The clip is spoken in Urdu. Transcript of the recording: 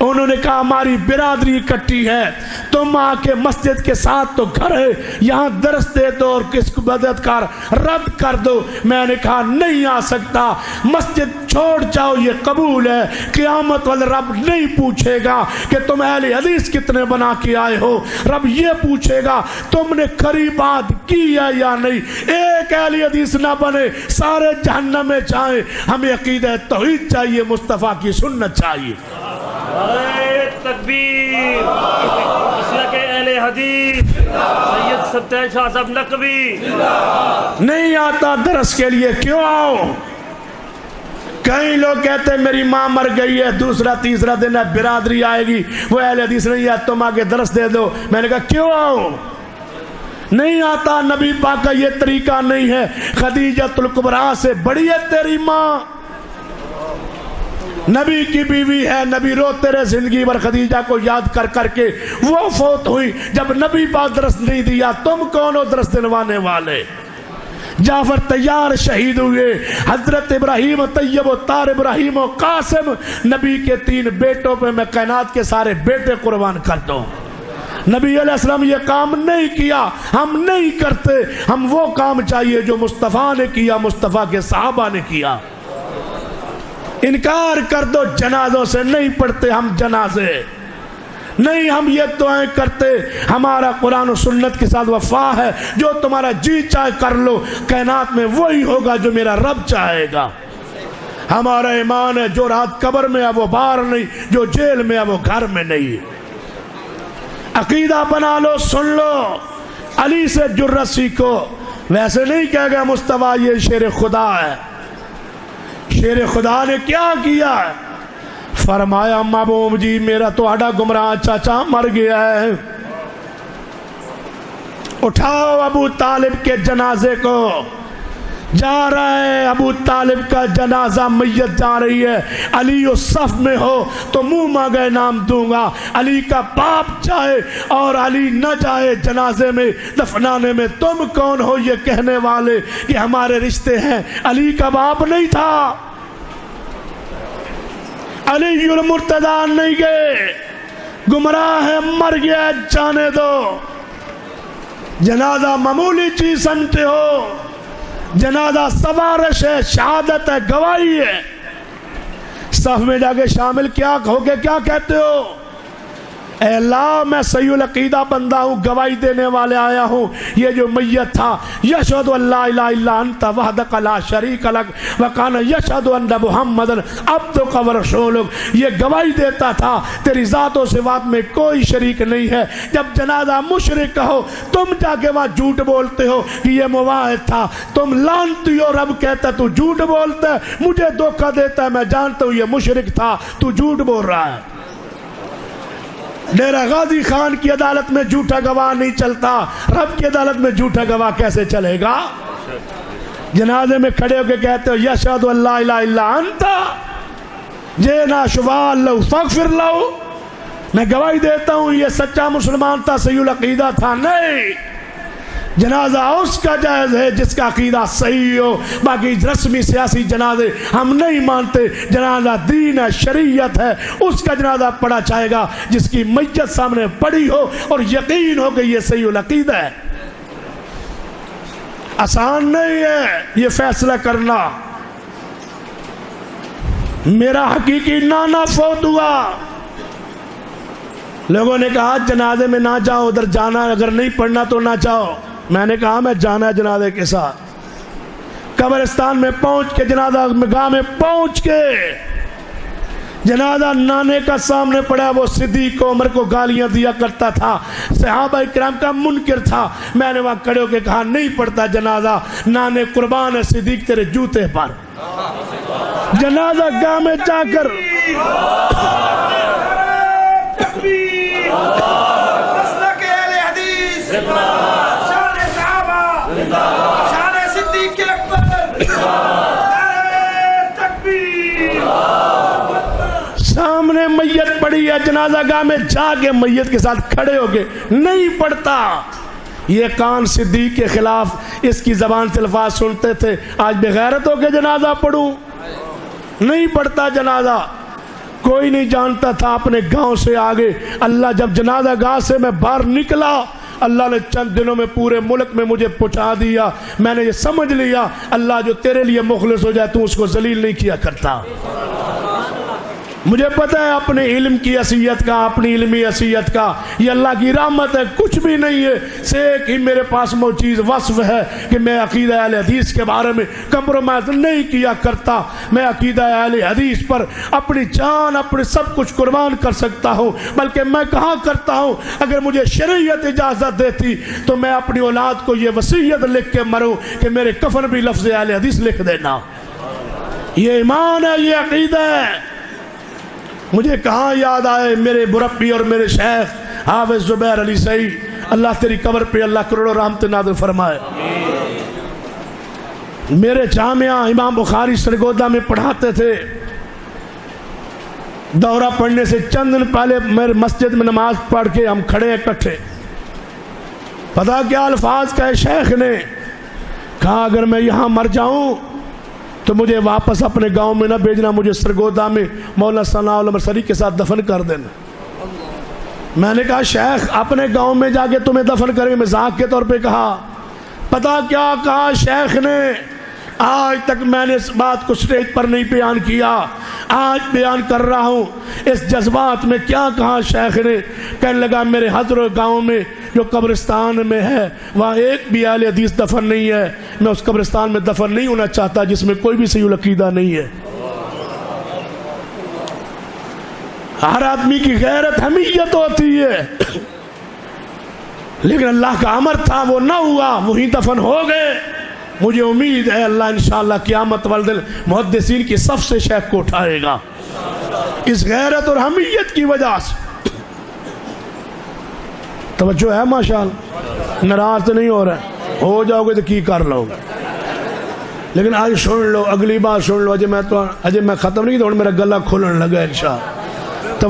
انہوں نے کہا ہماری برادری اکٹھی ہے، تم آ کے مسجد کے ساتھ تو گھر ہے، یہاں درس دے دو اور کس کو بدعتکار رد کر دو۔ میں نے کہا نہیں آ سکتا، مسجد چھوڑ جاؤ، یہ قبول ہے، قیامت والے رب نہیں پوچھے گا کہ تم اہل حدیث کتنے بنا کے آئے ہو، رب یہ پوچھے گا تم نے کھری بات کی ہے یا نہیں۔ ایک اہل حدیث نہ بنے، سارے جہنم میں جائیں، ہمیں عقیدہ توحید چاہیے، مصطفیٰ کی سنت چاہیے۔ تکبیر، مسلک اہل حدیث سید ستیہ شاہ صاحب نقوی۔ نہیں آتا درس کے لیے کیوں آؤ؟ کئی لوگ کہتے ہیں میری ماں مر گئی ہے، دوسرا تیسرا دن ہے برادری آئے گی، وہ اہل حدیث نہیں ہے، تم آگے درس دے دو۔ میں نے کہا کیوں آؤ؟ نہیں آتا، نبی پاک کا یہ طریقہ نہیں ہے۔ خدیجۃ الکبریٰ سے بڑی ہے تیری ماں، نبی کی بیوی ہے، نبی روتے رہے زندگی بھر خدیجہ کو یاد کر کر کے، وہ فوت ہوئی جب نبی پاک درس نہیں دیا، تم کون ہو درس دلوانے والے؟ جعفر طیار شہید ہوئے، حضرت ابراہیم طیب و طاہر ابراہیم و قاسم، نبی کے 3 بیٹوں پہ میں کائنات کے سارے بیٹے قربان کرتا ہوں۔ نبی علیہ السلام یہ کام نہیں کیا، ہم نہیں کرتے، ہم وہ کام چاہیے جو مصطفیٰ نے کیا، مصطفیٰ کے صحابہ نے کیا۔ انکار کر دو، جنازوں سے نہیں پڑھتے ہم جنازے، نہیں ہم یہ دعائیں کرتے، ہمارا قرآن و سنت کے ساتھ وفا ہے، جو تمہارا جی چاہے کر لو، کائنات میں وہی ہوگا جو میرا رب چاہے گا۔ ہمارا ایمان ہے جو رات قبر میں ہے وہ باہر نہیں، جو جیل میں ہے وہ گھر میں نہیں۔ عقیدہ بنا لو، سن لو، علی سے جرت سیکھو۔ ویسے نہیں کہہ گیا مصطفیٰ یہ شیر خدا ہے۔ شیر خدا نے کیا کیا ہے؟ فرمایا محبوب جی میرا تو آڈا گمراہ چاچا مر گیا ہے، اٹھاؤ ابو طالب کے جنازے کو۔ جا رہا ہے ابو طالب کا جنازہ، میت جا رہی ہے، علی اس صف میں ہو تو منہ مانگے نام دوں گا۔ علی کا باپ چاہے اور علی نہ جائے جنازے میں دفنانے میں، تم کون ہو یہ کہنے والے کہ ہمارے رشتے ہیں؟ علی کا باپ نہیں تھا، علی المرتضی نہیں گئے، گمراہ ہے، مر گیا، جانے دو۔ جنازہ معمولی چیز سمجھتے ہو؟ جنازہ سوارش ہے، شہادت ہے، گواہی ہے۔ صف میں جا کے شامل کیا ہو کے کیا کہتے ہو؟ اے اللہ میں صحیح العقیدہ بندہ ہوں، گواہی دینے والے آیا ہوں، یہ جو میت تھا یشہد ان لا الہ الا انت وحدک لا شریک لک وکان یشہد ان محمدن عبدک ورسولک، یہ گواہی دیتا تھا تیری ذات و صفات میں کوئی شریک نہیں ہے۔ جب جنازہ مشرک کہو، تم جا کے وہاں جھوٹ بولتے ہو کہ یہ مواحد تھا، تم لعنتی ہو، رب کہتا ہے تو جھوٹ بولتا ہے، مجھے دھوکہ دیتا ہے، میں جانتا ہوں یہ مشرک تھا، تو جھوٹ بول رہا ہے۔ ڈیرہ غازی خان کی عدالت میں جھوٹا گواہ نہیں چلتا، رب کی عدالت میں جھوٹا گواہ کیسے چلے گا؟ جنازے میں کھڑے ہو کے کہتے ہو یشہد ان لا الہ الا انت جینا شفاء لہ فاغفر لہ، میں گواہی دیتا ہوں یہ سچا مسلمان تھا، صحیح العقیدہ تھا۔ نہیں، جنازہ اس کا جائز ہے جس کا عقیدہ صحیح ہو، باقی رسمی سیاسی جنازے ہم نہیں مانتے۔ جنازہ دین ہے، شریعت ہے، اس کا جنازہ پڑھا جائے گا جس کی میت سامنے پڑی ہو اور یقین ہو کہ یہ صحیح العقیدہ ہے۔ آسان نہیں ہے یہ فیصلہ کرنا۔ میرا حقیقی نانا فوت ہوا، لوگوں نے کہا جنازے میں نہ جاؤ، ادھر جانا، اگر نہیں پڑھنا تو نہ جاؤ۔ میں نے کہا میں جانا ہے جنازے کے ساتھ۔ قبرستان میں پہنچ کے، جنازہ گاہ میں پہنچ کے، جنازہ نانے کا سامنے پڑا، وہ صدیق عمر کو گالیاں دیا کرتا تھا، صحابہ کرام کا منکر تھا۔ میں نے وہاں کھڑے ہو کے کہا نہیں پڑھتا جنازہ، نانے قربان ہے صدیق تیرے جوتے پر۔ جنازہ گاہ میں جا کر مسلک اہل حدیث، شان صحابہ، شان صدیق اکبر، تکبیر، سامنے میت پڑی ہے، جنازہ گاہ میں جا کے میت کے ساتھ کھڑے ہو کے نہیں پڑھتا۔ یہ کان صدیق کے خلاف اس کی زبان سے الفاظ سنتے تھے، آج بغیرت ہو کے جنازہ پڑھوں؟ نہیں پڑھتا جنازہ۔ کوئی نہیں جانتا تھا اپنے گاؤں سے آگے. اللہ جب جنازہ گاہ سے میں باہر نکلا، اللہ نے چند دنوں میں پورے ملک میں مجھے پہنچا دیا. میں نے یہ سمجھ لیا اللہ جو تیرے لیے مخلص ہو جائے تو اس کو ذلیل نہیں کیا کرتا. مجھے پتہ ہے اپنے علم کی حیثیت کا، اپنی علمی حیثیت کا، یہ اللہ کی رحمت ہے، کچھ بھی نہیں ہے. ایک ہی میرے پاس موجود وصف ہے کہ میں عقیدہ اہل حدیث کے بارے میں کمپرومائز نہیں کیا کرتا. میں عقیدہ اہل حدیث پر اپنی جان، اپنے سب کچھ قربان کر سکتا ہوں. بلکہ میں کہا کرتا ہوں اگر مجھے شریعت اجازت دیتی تو میں اپنی اولاد کو یہ وصیت لکھ کے مروں کہ میرے کفن بھی لفظ اہل حدیث لکھ دینا. یہ ایمان ہے، یہ عقیدہ ہے. مجھے کہاں یاد آئے میرے مربی اور میرے شیخ حافظ زبیر علی سعید، اللہ تیری قبر پہ اللہ کروڑوں رحمت نازل فرمائے. میرے جامعہ امام بخاری سرگودا میں پڑھاتے تھے. دورہ پڑھنے سے چند دن پہلے میرے مسجد میں نماز پڑھ کے ہم کھڑے اکٹھے. پتہ کیا الفاظ کہے شیخ نے؟ کہا اگر میں یہاں مر جاؤں تو مجھے واپس اپنے گاؤں میں نہ بھیجنا، مجھے سرگودا میں مولانا ثناء اللہ مرسلی کے ساتھ دفن کر دینا. میں نے کہا شیخ اپنے گاؤں میں جا کے تمہیں دفن کریں گے، مذاق کے طور پہ کہا. پتہ کیا کہا شیخ نے؟ آج تک میں نے اس بات کو اسٹیج پر نہیں بیان کیا، آج بیان کر رہا ہوں. اس جذبات میں کیا کہا شیخ نے؟ کہنے لگا میرے حضرت گاؤں میں جو قبرستان میں ہے وہاں ایک بھی اہل حدیث دفن نہیں ہے. میں اس قبرستان میں دفن نہیں ہونا چاہتا جس میں کوئی بھی صحیح العقیدہ نہیں ہے. ہر آدمی کی غیرت حمیت ہوتی ہے، لیکن اللہ کا امر تھا وہ نہ ہوا، وہی دفن ہو گئے. مجھے امید ہے اللہ انشاءاللہ قیامت والے دن محدثین کی صف سے شیخ کو اٹھائے گا اس غیرت اور حمیت کی وجہ سے. توجہ ہے ماشاءاللہ؟ ناراض تو نہیں ہو رہا؟ ہو جاؤ گے تو کی کر لو گے، لیکن آج سن لو، اگلی بار سن لو. اجے میں ختم نہیں کیا، میرا گلا کھلن لگا انشاءاللہ.